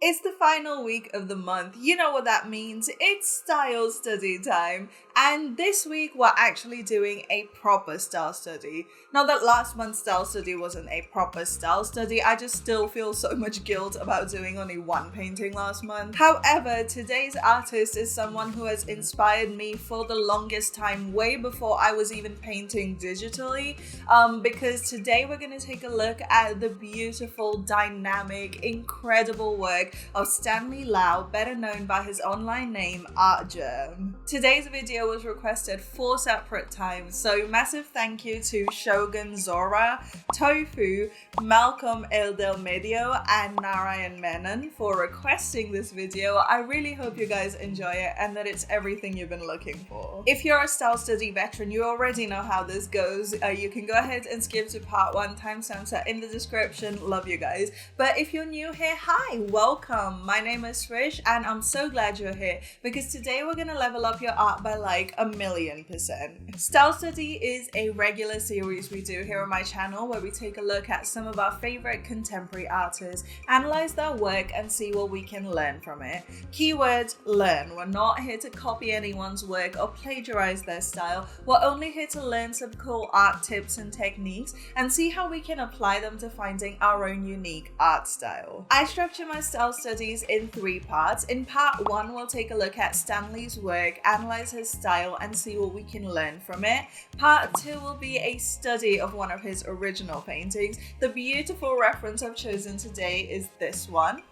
It's the final week of the month. You know what that means. It's style study time. And this week we're actually doing a proper style study. Not that last month's style study wasn't a proper style study, I just still feel so much guilt about doing only one painting last month. However, today's artist is someone who has inspired me for the longest time, way before I was even painting digitally. Because today we're going to take a look at the beautiful, dynamic, incredible work of Stanley Lau, better known by his online name ARTGERM. Today's video was requested 4 separate times, so massive thank you to Shogun Zora, Tofu, Malcolm El Del Medio, and Narayan Menon for requesting this video. I really hope you guys enjoy it and that it's everything you've been looking for. If you're a style study veteran, you already know how this goes. You can go ahead and skip to part 1, timestamps are in the description. Love you guys. But if you're new here, hi, welcome. My name is Srish and I'm so glad you're here because today we're gonna level up your art by like 1,000,000%. Style study is a regular series we do here on my channel where we take a look at some of our favorite contemporary artists, analyze their work and see what we can learn from it. Keyword, learn. We're not here to copy anyone's work or plagiarize their style. We're only here to learn some cool art tips and techniques and see how we can apply them to finding our own unique art style. I structure my style studies in 3 parts. In part 1, we'll take a look at Stanley's work, analyze his style and see what we can learn from it. Part 2 will be a study of one of his original paintings. The beautiful reference I've chosen today is this one.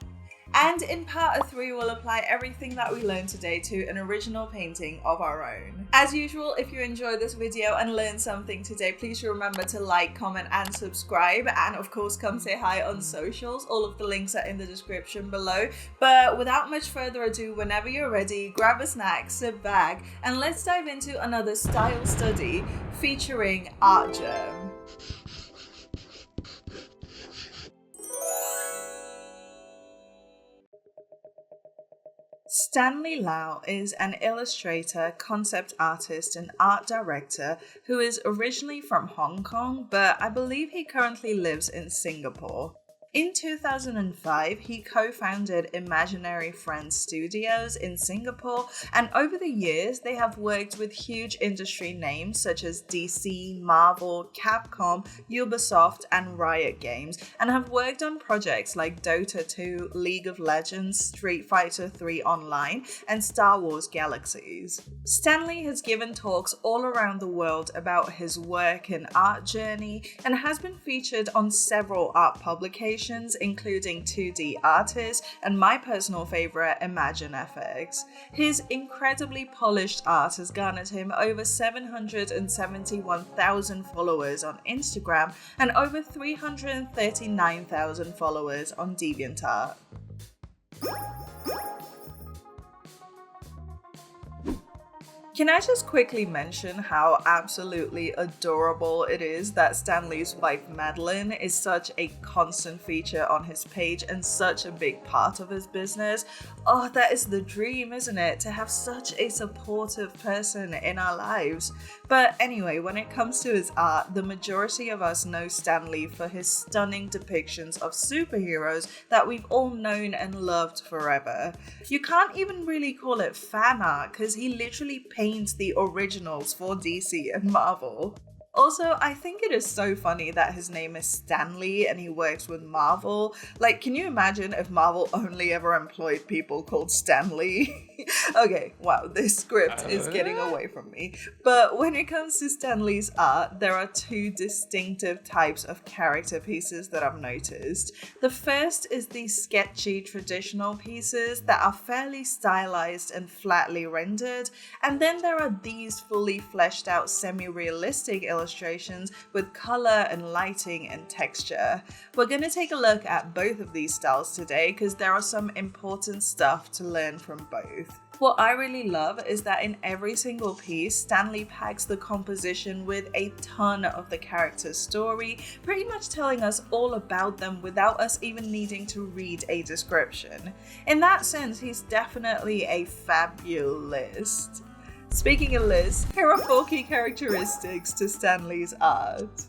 And in part 3, we'll apply everything that we learned today to an original painting of our own. As usual, if you enjoyed this video and learned something today, please remember to like, comment and subscribe, and of course come say hi on socials. All of the links are in the description below. But without much further ado, whenever you're ready, grab a snack, sit back, and let's dive into another style study featuring ARTGERM. Stanley Lau is an illustrator, concept artist, and art director who is originally from Hong Kong, but I believe he currently lives in Singapore. In 2005, he co-founded Imaginary Friends Studios in Singapore, and over the years, they have worked with huge industry names such as DC, Marvel, Capcom, Ubisoft, and Riot Games, and have worked on projects like Dota 2, League of Legends, Street Fighter 3 Online, and Star Wars Galaxies. Stanley has given talks all around the world about his work and art journey, and has been featured on several art publications, including 2D Artist and my personal favorite, ImagineFX. His incredibly polished art has garnered him over 771,000 followers on Instagram and over 339,000 followers on DeviantArt. Can I just quickly mention how absolutely adorable it is that Stanley's wife Madeline is such a constant feature on his page and such a big part of his business? Oh, that is the dream, isn't it? To have such a supportive person in our lives. But anyway, when it comes to his art, the majority of us know Stanley for his stunning depictions of superheroes that we've all known and loved forever. You can't even really call it fan art because he literally paints the originals for DC and Marvel. Also, I think it is so funny that his name is Stanley and he works with Marvel. Like, can you imagine if Marvel only ever employed people called Stanley? Okay, wow, this script is getting away from me. But when it comes to Stanley's art, there are 2 distinctive types of character pieces that I've noticed. The first is the sketchy traditional pieces that are fairly stylized and flatly rendered. And then there are these fully fleshed out semi-realistic illustrations with color and lighting and texture. We're going to take a look at both of these styles today because there are some important stuff to learn from both. What I really love is that in every single piece, Stanley packs the composition with a ton of the character's story, pretty much telling us all about them without us even needing to read a description. In that sense, he's definitely a fabulist. Speaking of lists, here are 4 key characteristics to Stanley's art.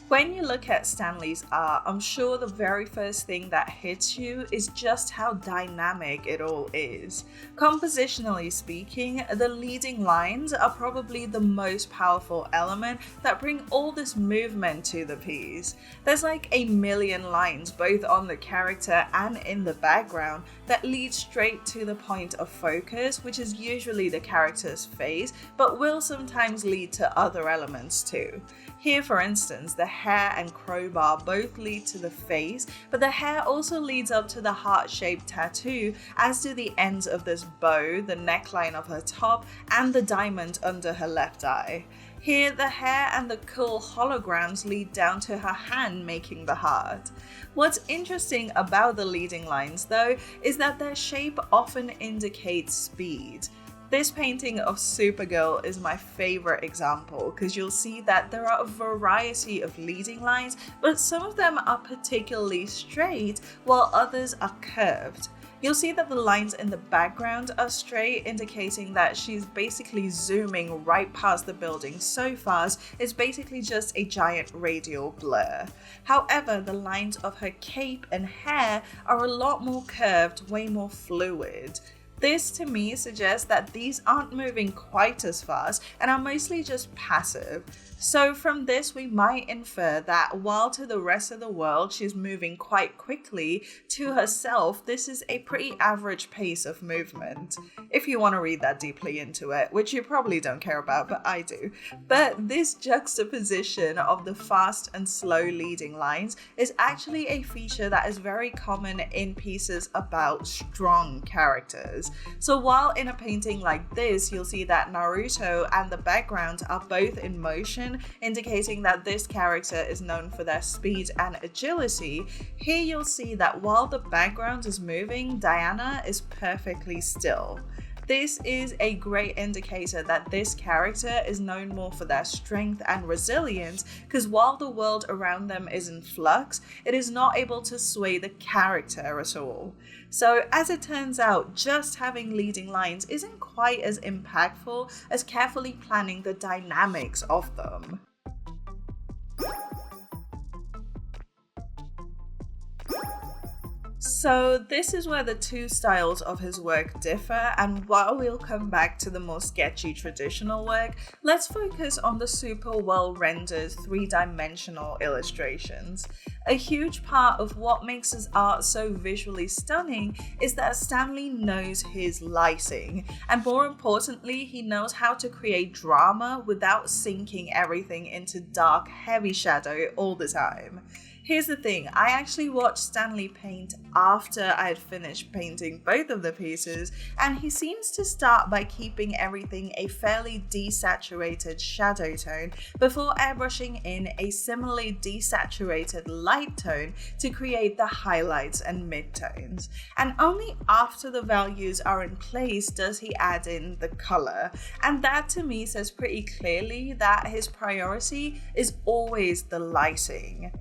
When you look at Stanley's art, I'm sure the very first thing that hits you is just how dynamic it all is. Compositionally speaking, the leading lines are probably the most powerful element that bring all this movement to the piece. There's like a million lines both on the character and in the background that lead straight to the point of focus, which is usually the character's face, but will sometimes lead to other elements too. Here, for instance, the hair and crowbar both lead to the face, but the hair also leads up to the heart-shaped tattoo, as do the ends of this bow, the neckline of her top, and the diamond under her left eye. Here, the hair and the cool holograms lead down to her hand, making the heart. What's interesting about the leading lines, though, is that their shape often indicates speed. This painting of Supergirl is my favorite example because you'll see that there are a variety of leading lines, but some of them are particularly straight while others are curved. You'll see that the lines in the background are straight, indicating that she's basically zooming right past the building so fast it's basically just a giant radial blur. However, the lines of her cape and hair are a lot more curved, way more fluid. This to me suggests that these aren't moving quite as fast and are mostly just passive. So from this we might infer that while to the rest of the world she's moving quite quickly, to herself this is a pretty average pace of movement. If you want to read that deeply into it, which you probably don't care about, but I do. But this juxtaposition of the fast and slow leading lines is actually a feature that is very common in pieces about strong characters. So while in a painting like this you'll see that Naruto and the background are both in motion, indicating that this character is known for their speed and agility, here you'll see that while the background is moving, Diana is perfectly still. This is a great indicator that this character is known more for their strength and resilience, because while the world around them is in flux, it is not able to sway the character at all. So as it turns out, just having leading lines isn't quite as impactful as carefully planning the dynamics of them. So this is where the two styles of his work differ, and while we'll come back to the more sketchy traditional work, let's focus on the super well rendered three-dimensional illustrations. A huge part of what makes his art so visually stunning is that Stanley knows his lighting, and more importantly, he knows how to create drama without sinking everything into dark, heavy shadow all the time. Here's the thing, I actually watched Stanley paint after I had finished painting both of the pieces, and he seems to start by keeping everything a fairly desaturated shadow tone before airbrushing in a similarly desaturated light tone to create the highlights and midtones. And only after the values are in place does he add in the color, and that to me says pretty clearly that his priority is always the lighting.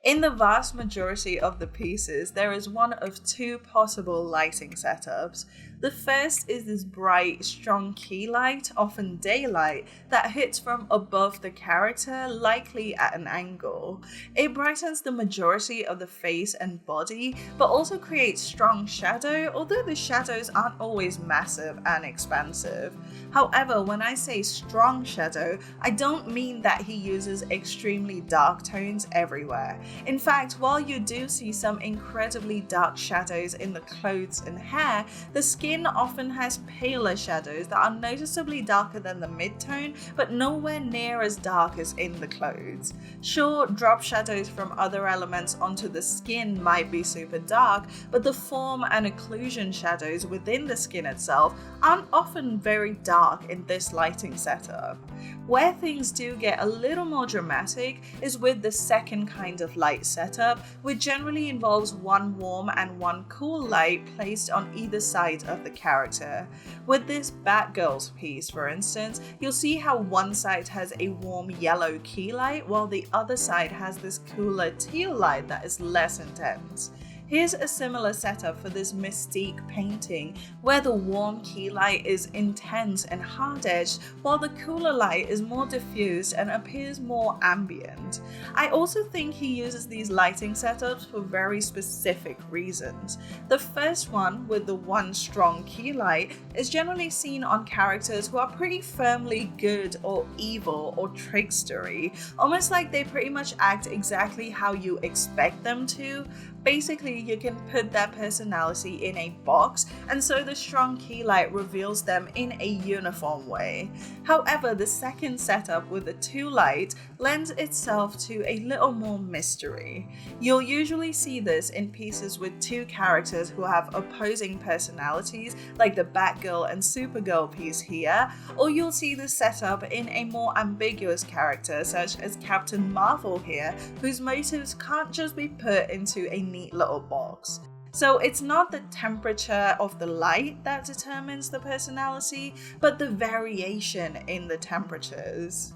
In the vast majority of the pieces, there is one of two possible lighting setups. The first is this bright, strong key light, often daylight, that hits from above the character, likely at an angle. It brightens the majority of the face and body, but also creates strong shadow, although the shadows aren't always massive and expansive. However, when I say strong shadow, I don't mean that he uses extremely dark tones everywhere. In fact, while you do see some incredibly dark shadows in the clothes and hair, the skin often has paler shadows that are noticeably darker than the midtone, but nowhere near as dark as in the clothes. Sure, drop shadows from other elements onto the skin might be super dark, but the form and occlusion shadows within the skin itself aren't often very dark in this lighting setup. Where things do get a little more dramatic is with the second kind of light setup, which generally involves one warm and one cool light placed on either side of the character. With this Batgirl's piece, for instance, you'll see how one side has a warm yellow key light while the other side has this cooler teal light that is less intense. Here's a similar setup for this Mystique painting, where the warm key light is intense and hard-edged, while the cooler light is more diffused and appears more ambient. I also think he uses these lighting setups for very specific reasons. The first one, with the one strong key light, is generally seen on characters who are pretty firmly good or evil or trickstery, almost like they pretty much act exactly how you expect them to. Basically, you can put their personality in a box, and so the strong key light reveals them in a uniform way. However, the second setup with the two light lends itself to a little more mystery. You'll usually see this in pieces with two characters who have opposing personalities, like the Batgirl and Supergirl piece here, or you'll see this setup in a more ambiguous character such as Captain Marvel here, whose motives can't just be put into a neat little box. So it's not the temperature of the light that determines the personality, but the variation in the temperatures.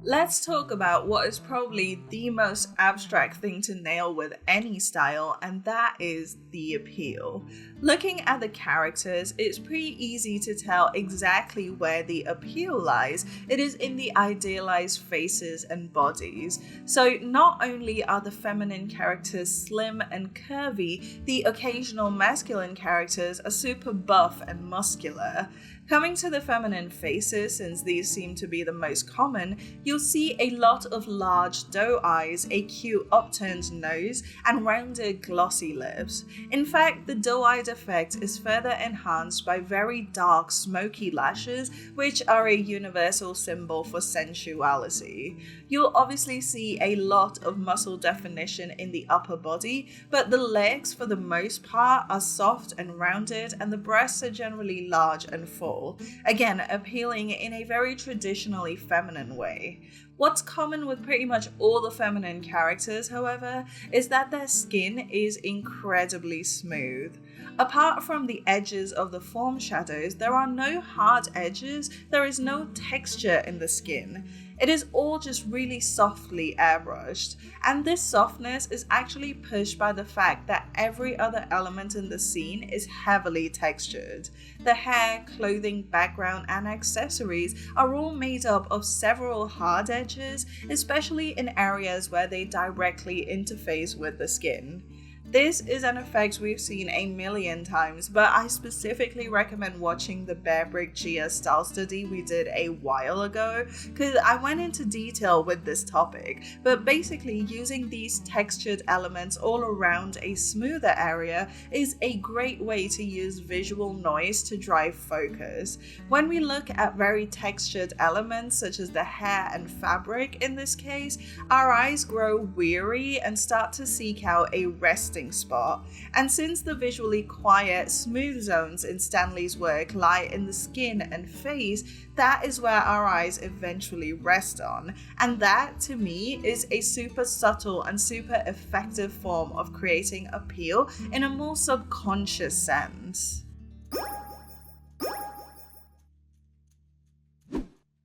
Let's talk about what is probably the most abstract thing to nail with any style, and that is the appeal. Looking at the characters, it's pretty easy to tell exactly where the appeal lies. It is in the idealized faces and bodies. So not only are the feminine characters slim and curvy, the occasional masculine characters are super buff and muscular. Coming to the feminine faces, since these seem to be the most common, you'll see a lot of large doe eyes, a cute upturned nose, and rounded glossy lips. In fact, the doe-eyed effect is further enhanced by very dark smoky lashes, which are a universal symbol for sensuality. You'll obviously see a lot of muscle definition in the upper body, but the legs for the most part are soft and rounded, and the breasts are generally large and full. Again, appealing in a very traditionally feminine way. What's common with pretty much all the feminine characters, however, is that their skin is incredibly smooth. Apart from the edges of the form shadows, there are no hard edges, there is no texture in the skin. It is all just really softly airbrushed, and this softness is actually pushed by the fact that every other element in the scene is heavily textured. The hair, clothing, background, and accessories are all made up of several hard edges, especially in areas where they directly interface with the skin. This is an effect we've seen a million times, but I specifically recommend watching the Bear Brick Gia style study we did a while ago, because I went into detail with this topic. But basically, using these textured elements all around a smoother area is a great way to use visual noise to drive focus. When we look at very textured elements, such as the hair and fabric in this case, our eyes grow weary and start to seek out a resting spot. And since the visually quiet, smooth zones in Stanley's work lie in the skin and face, that is where our eyes eventually rest on. And that, to me, is a super subtle and super effective form of creating appeal in a more subconscious sense.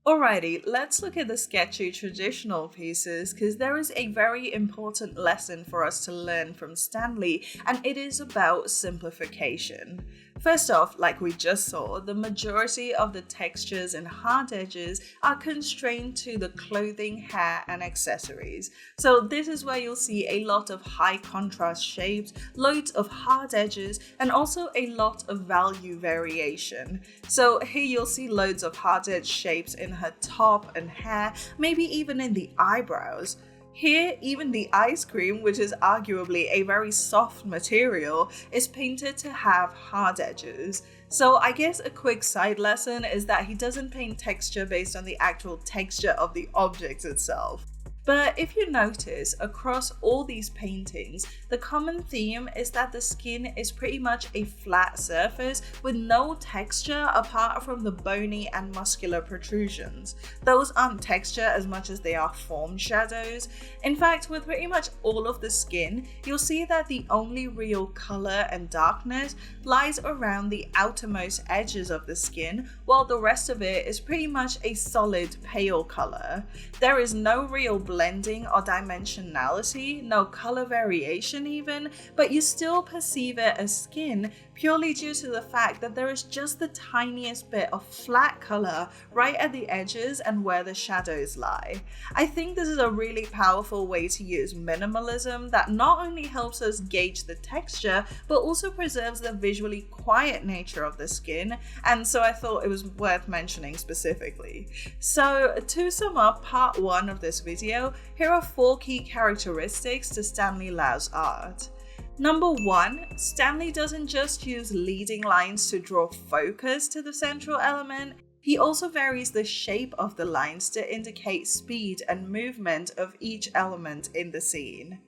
Alrighty, let's look at the sketchy traditional pieces, because there is a very important lesson for us to learn from Stanley, and it is about simplification. First off, like we just saw, the majority of the textures and hard edges are constrained to the clothing, hair, and accessories. So this is where you'll see a lot of high contrast shapes, loads of hard edges, and also a lot of value variation. So here you'll see loads of hard edge shapes in her top and hair, maybe even in the eyebrows. Here, even the ice cream, which is arguably a very soft material, is painted to have hard edges. So I guess a quick side lesson is that he doesn't paint texture based on the actual texture of the object itself. But if you notice, across all these paintings, the common theme is that the skin is pretty much a flat surface with no texture apart from the bony and muscular protrusions. Those aren't texture as much as they are form shadows. In fact, with pretty much all of the skin, you'll see that the only real color and darkness lies around the outermost edges of the skin, while the rest of it is pretty much a solid pale color. There is no real blending or dimensionality, no color variation even, but you still perceive it as skin purely due to the fact that there is just the tiniest bit of flat color right at the edges and where the shadows lie. I think this is a really powerful way to use minimalism that not only helps us gauge the texture, but also preserves the visually quiet nature of the skin, and so I thought it was worth mentioning specifically. So to sum up part 1 of this video, here are 4 key characteristics to Stanley Lau's art. Number 1, Stanley doesn't just use leading lines to draw focus to the central element, he also varies the shape of the lines to indicate speed and movement of each element in the scene.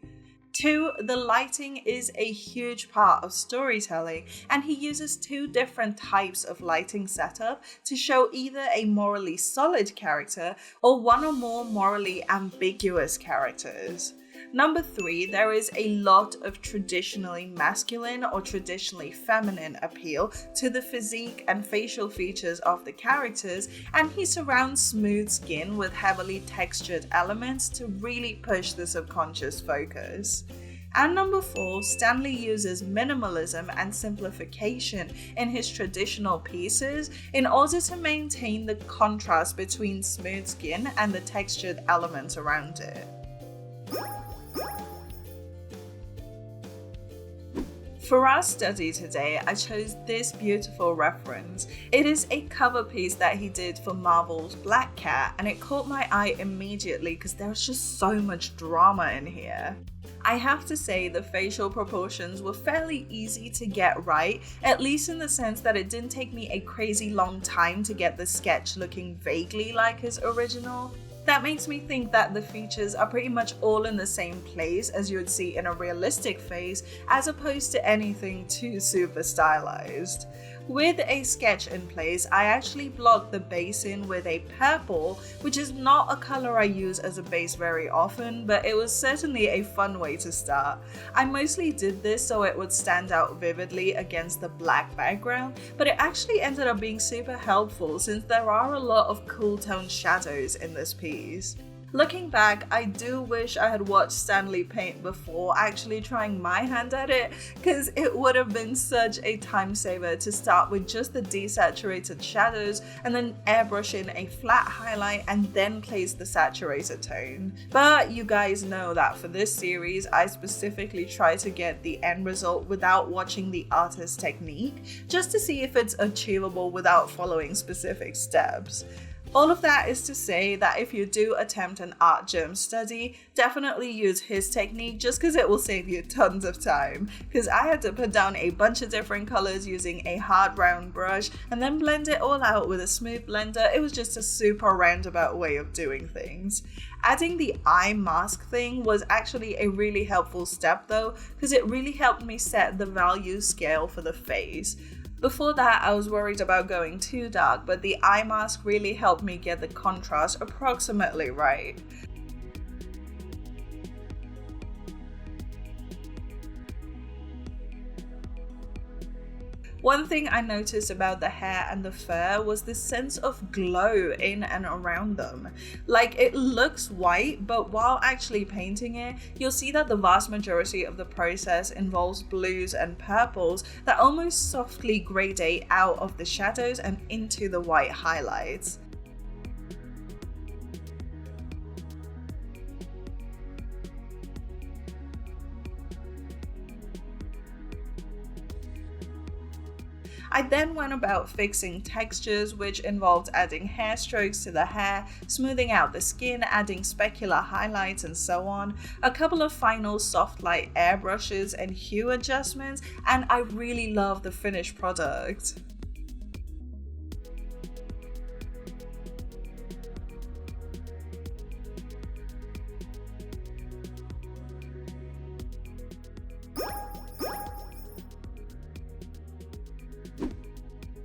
2, the lighting is a huge part of storytelling, and he uses 2 different types of lighting setup to show either a morally solid character or one or more morally ambiguous characters. Number 3, there is a lot of traditionally masculine or traditionally feminine appeal to the physique and facial features of the characters, and he surrounds smooth skin with heavily textured elements to really push the subconscious focus. And number 4, Stanley uses minimalism and simplification in his traditional pieces in order to maintain the contrast between smooth skin and the textured elements around it. For our study today, I chose this beautiful reference. It is a cover piece that he did for Marvel's Black Cat, and it caught my eye immediately because there's just so much drama in here. I have to say the facial proportions were fairly easy to get right, at least in the sense that it didn't take me a crazy long time to get the sketch looking vaguely like his original. That makes me think that the features are pretty much all in the same place as you would see in a realistic face, as opposed to anything too super stylized. With a sketch in place, I actually blocked the base in with a purple, which is not a color I use as a base very often, but it was certainly a fun way to start. I mostly did this so it would stand out vividly against the black background, but it actually ended up being super helpful since there are a lot of cool toned shadows in this piece. Looking back, I do wish I had watched Stanley paint before actually trying my hand at it, because it would have been such a time saver to start with just the desaturated shadows and then airbrush in a flat highlight and then place the saturated tone. But you guys know that for this series, I specifically try to get the end result without watching the artist's technique, just to see if it's achievable without following specific steps. All of that is to say that if you do attempt an ARTGERM study, definitely use his technique just because it will save you tons of time. Because I had to put down a bunch of different colors using a hard round brush and then blend it all out with a smooth blender. It was just a super roundabout way of doing things. Adding the eye mask thing was actually a really helpful step though, because it really helped me set the value scale for the face. Before that, I was worried about going too dark, but the eye mask really helped me get the contrast approximately right. One thing I noticed about the hair and the fur was this sense of glow in and around them. Like, it looks white, but while actually painting it, you'll see that the vast majority of the process involves blues and purples that almost softly gradate out of the shadows and into the white highlights. I then went about fixing textures, which involved adding hair strokes to the hair, smoothing out the skin, adding specular highlights and so on, a couple of final soft light airbrushes and hue adjustments, and I really love the finished product.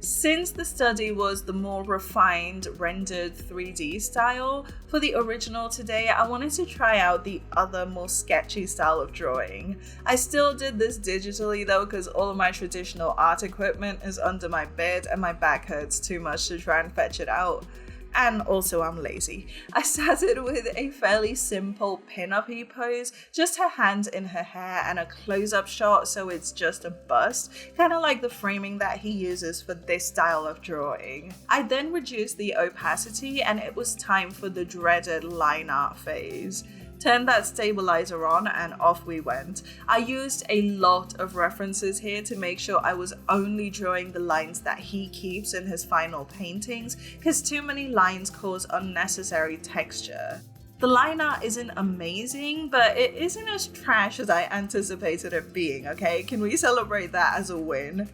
Since the study was the more refined, rendered 3D style, for the original today, I wanted to try out the other more sketchy style of drawing. I still did this digitally though, because all of my traditional art equipment is under my bed and my back hurts too much to try and fetch it out. And also I'm lazy. I started with a fairly simple pin-up-y pose, just her hands in her hair and a close-up shot so it's just a bust, kind of like the framing that he uses for this style of drawing. I then reduced the opacity and it was time for the dreaded line art phase. Turned that stabilizer on and off we went. I used a lot of references here to make sure I was only drawing the lines that he keeps in his final paintings, because too many lines cause unnecessary texture. The line art isn't amazing, but it isn't as trash as I anticipated it being, okay? Can we celebrate that as a win?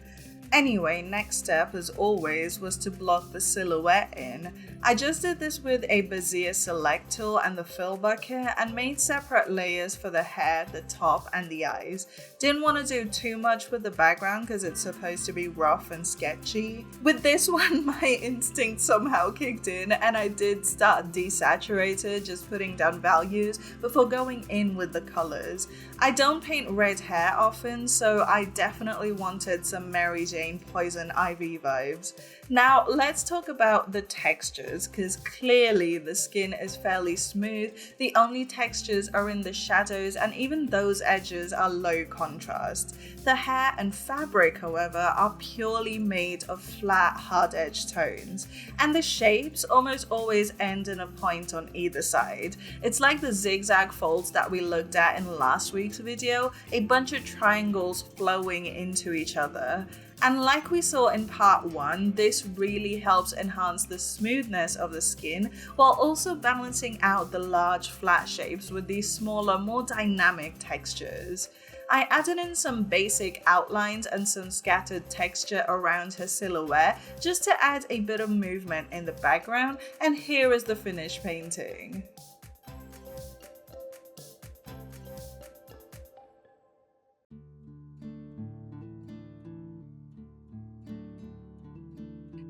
Anyway, next step, as always, was to block the silhouette in. I just did this with a Bezier Select tool and the fill bucket and made separate layers for the hair, the top, and the eyes. Didn't want to do too much with the background because it's supposed to be rough and sketchy. With this one, my instinct somehow kicked in and I did start desaturated, just putting down values before going in with the colors. I don't paint red hair often, so I definitely wanted some Mary Jane Poison Ivy vibes. Now let's talk about the textures, because clearly the skin is fairly smooth. The only textures are in the shadows and even those edges are low contrast. The hair and fabric, however, are purely made of flat, hard-edged tones. And the shapes almost always end in a point on either side. It's like the zigzag folds that we looked at in last week's video, a bunch of triangles flowing into each other. And like we saw in part 1, this really helps enhance the smoothness of the skin while also balancing out the large flat shapes with these smaller, more dynamic textures. I added in some basic outlines and some scattered texture around her silhouette just to add a bit of movement in the background, and here is the finished painting.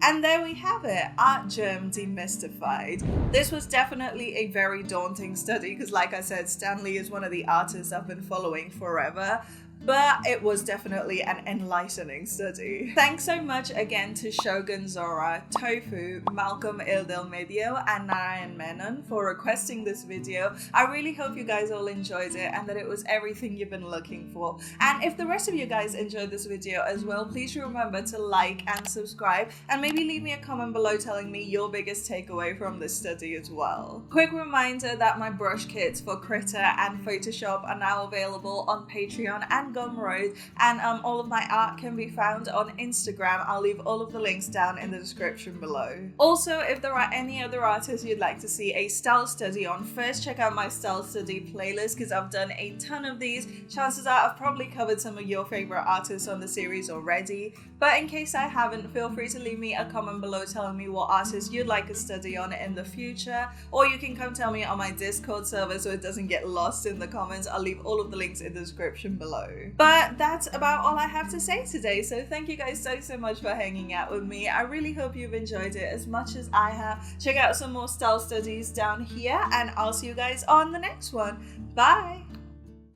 And there we have it, ARTGERM demystified. This was definitely a very daunting study because, like I said, Stanley is one of the artists I've been following forever. But it was definitely an enlightening study. Thanks so much again to Shogun Zora, Tofu, Malcolm Il Del Medio, and Narayan Menon for requesting this video. I really hope you guys all enjoyed it and that it was everything you've been looking for. And if the rest of you guys enjoyed this video as well, please remember to like and subscribe, and maybe leave me a comment below telling me your biggest takeaway from this study as well. Quick reminder that my brush kits for Critter and Photoshop are now available on Patreon and Gumroad, and all of my art can be found on Instagram. I'll leave all of the links down in the description below. Also, if there are any other artists you'd like to see a style study on, first check out my style study playlist because I've done a ton of these. Chances are I've probably covered some of your favorite artists on the series already, but in case I haven't, feel free to leave me a comment below telling me what artists you'd like a study on in the future, or you can come tell me on my Discord server so it doesn't get lost in the comments. I'll leave all of the links in the description below. But that's about all I have to say today, so thank you guys so much for hanging out with me. I really hope you've enjoyed it as much as I have. Check out some more style studies down here, and I'll see you guys on the next one. Bye!